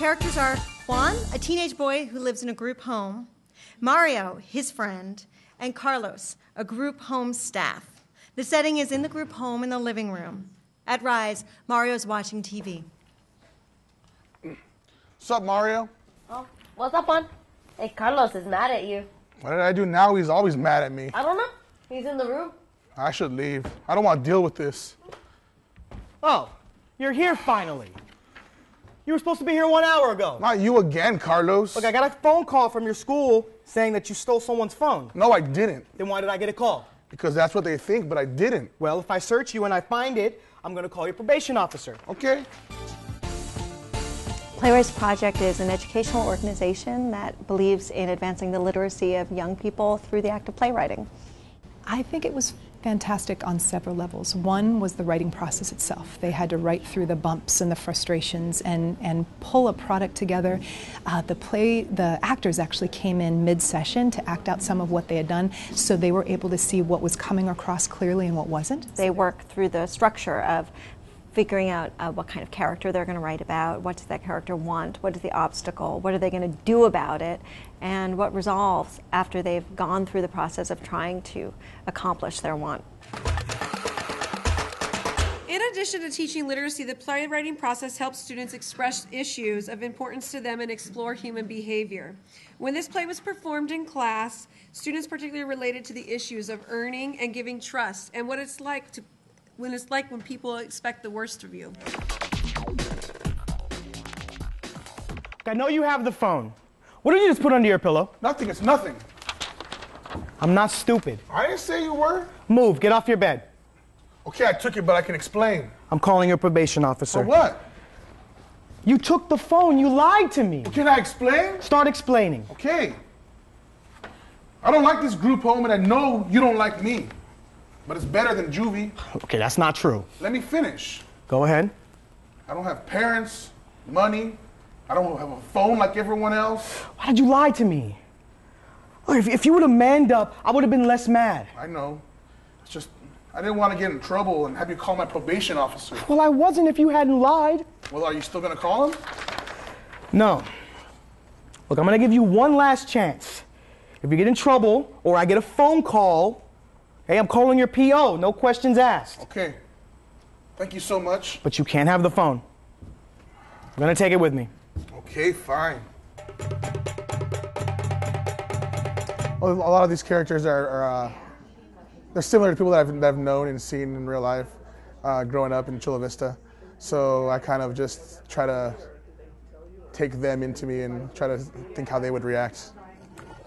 characters are Juan, a teenage boy who lives in a group home, Mario, his friend, and Carlos, a group home staff. The setting is in the group home in the living room. At Rise, Mario's watching TV. What's up, Mario? Oh, what's up, Juan? Hey, Carlos is mad at you. What did I do now? He's always mad at me. I don't know. He's in the room. I should leave. I don't want to deal with this. Oh, you're here finally. You were supposed to be here 1 hour ago. Not you again, Carlos. Look, I got a phone call from your school saying that you stole someone's phone. No, I didn't. Then why did I get a call? Because that's what they think, but I didn't. Well, if I search you and I find it, I'm going to call your probation officer. Okay. Playwrights Project is an educational organization that believes in advancing the literacy of young people through the act of playwriting. I think it was fantastic on several levels. One was the writing process itself. They had to write through the bumps and the frustrations and pull a product together. The actors actually came in mid-session to act out some of what they had done, so they were able to see what was coming across clearly and what wasn't. They work through the structure of figuring out what kind of character they're going to write about, what does that character want, what is the obstacle, what are they going to do about it, and what resolves after they've gone through the process of trying to accomplish their want. In addition to teaching literacy, the playwriting process helps students express issues of importance to them and explore human behavior. When this play was performed in class, students particularly related to the issues of earning and giving trust and what it's like when people expect the worst of you. I know you have the phone. What did you just put under your pillow? Nothing, it's nothing. I'm not stupid. I didn't say you were. Move, get off your bed. Okay, I took it, but I can explain. I'm calling your probation officer. For what? You took the phone, you lied to me. Well, can I explain? Start explaining. Okay. I don't like this group home, and I know you don't like me. But it's better than juvie. Okay, that's not true. Let me finish. Go ahead. I don't have parents, money. I don't have a phone like everyone else. Why did you lie to me? Look, if you would have manned up, I would have been less mad. I know. It's just, I didn't want to get in trouble and have you call my probation officer. Well, I wasn't if you hadn't lied. Well, are you still going to call him? No. Look, I'm going to give you one last chance. If you get in trouble or I get a phone call, hey, I'm calling your PO, no questions asked. Okay. Thank you so much. But you can't have the phone. I'm gonna take it with me. Okay, fine. Well, a lot of these characters are they're similar to people that I've known and seen in real life growing up in Chula Vista. So I kind of just try to take them into me and try to think how they would react.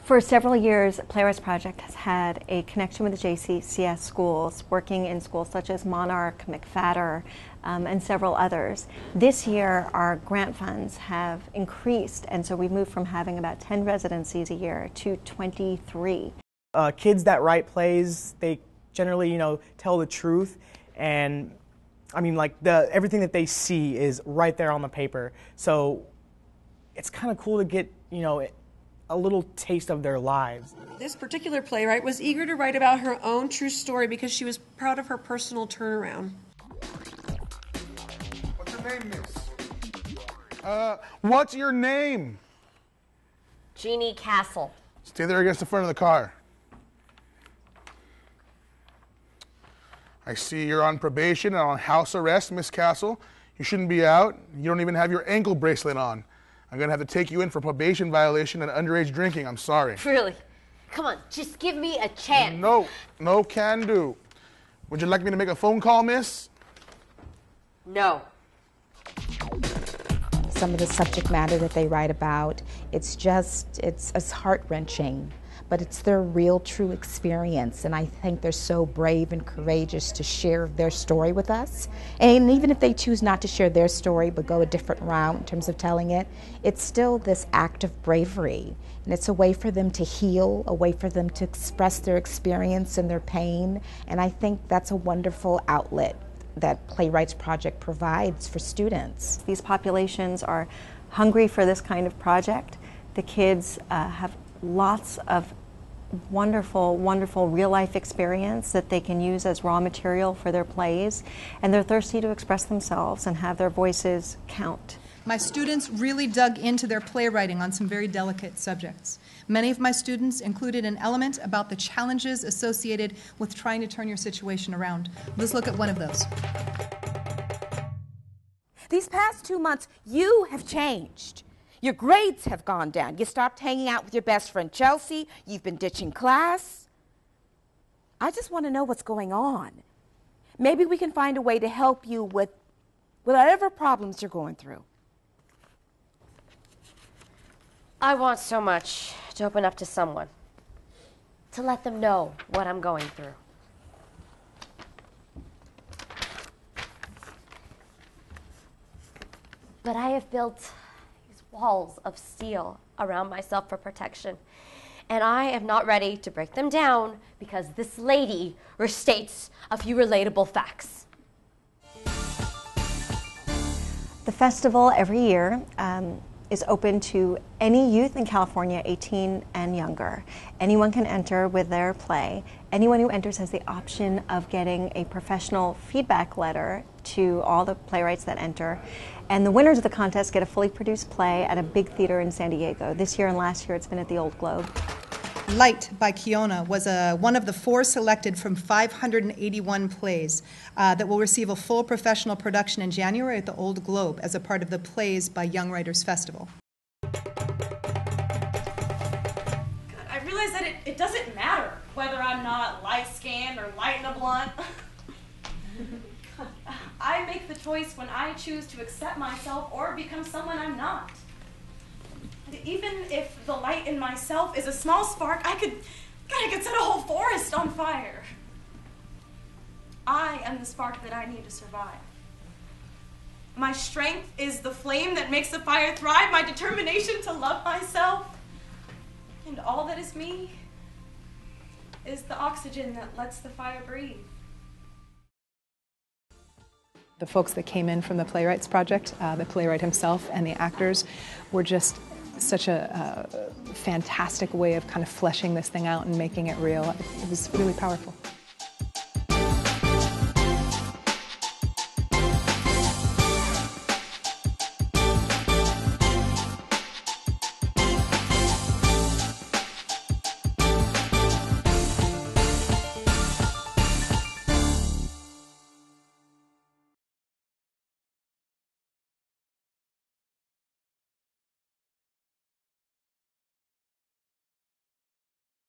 For several years, Playwrights Project has had a connection with the JCCS schools, working in schools such as Monarch, McFadder, and several others. This year, our grant funds have increased, and so we've moved from having about 10 residencies a year to 23. Kids that write plays, they generally, tell the truth, and I mean, like everything that they see is right there on the paper. So it's kind of cool to get, a little taste of their lives. This particular playwright was eager to write about her own true story because she was proud of her personal turnaround. What's your name, miss? What's your name? Jeannie Castle. Stay there against the front of the car. I see you're on probation and on house arrest, Miss Castle. You shouldn't be out. You don't even have your ankle bracelet on. I'm going to have to take you in for probation violation and underage drinking. I'm sorry. Really? Come on, just give me a chance. No can do. Would you like me to make a phone call, miss? No. Some of the subject matter that they write about, it's heart-wrenching, but it's their real, true experience, and I think they're so brave and courageous to share their story with us. And even if they choose not to share their story but go a different route in terms of telling it, it's still this act of bravery, and it's a way for them to heal, a way for them to express their experience and their pain, and I think that's a wonderful outlet that Playwrights Project provides for students. These populations are hungry for this kind of project. The kids have lots of wonderful, wonderful real-life experience that they can use as raw material for their plays, and they're thirsty to express themselves and have their voices count. My students really dug into their playwriting on some very delicate subjects. Many of my students included an element about the challenges associated with trying to turn your situation around. Let's look at one of those. These past 2 months, you have changed. Your grades have gone down. You stopped hanging out with your best friend Chelsea. You've been ditching class. I just want to know what's going on. Maybe we can find a way to help you with whatever problems you're going through. I want so much to open up to someone, to let them know what I'm going through. But I have built these walls of steel around myself for protection, and I am not ready to break them down because this lady restates a few relatable facts. The festival every year is open to any youth in California 18 and younger. Anyone can enter with their play. Anyone who enters has the option of getting a professional feedback letter to all the playwrights that enter. And the winners of the contest get a fully produced play at a big theater in San Diego. This year and last year it's been at the Old Globe. Light by Kiona was one of the 4 selected from 581 plays that will receive a full professional production in January at the Old Globe as a part of the Plays by Young Writers Festival. I realize that it doesn't matter whether I'm not light-skinned or light in the blunt. I make the choice when I choose to accept myself or become someone I'm not. Even if the light in myself is a small spark, I could set a whole forest on fire. I am the spark that I need to survive. My strength is the flame that makes the fire thrive, my determination to love myself. And all that is me is the oxygen that lets the fire breathe. The folks that came in from the Playwrights Project, the playwright himself and the actors, were just such a fantastic way of kind of fleshing this thing out and making it real. It was really powerful.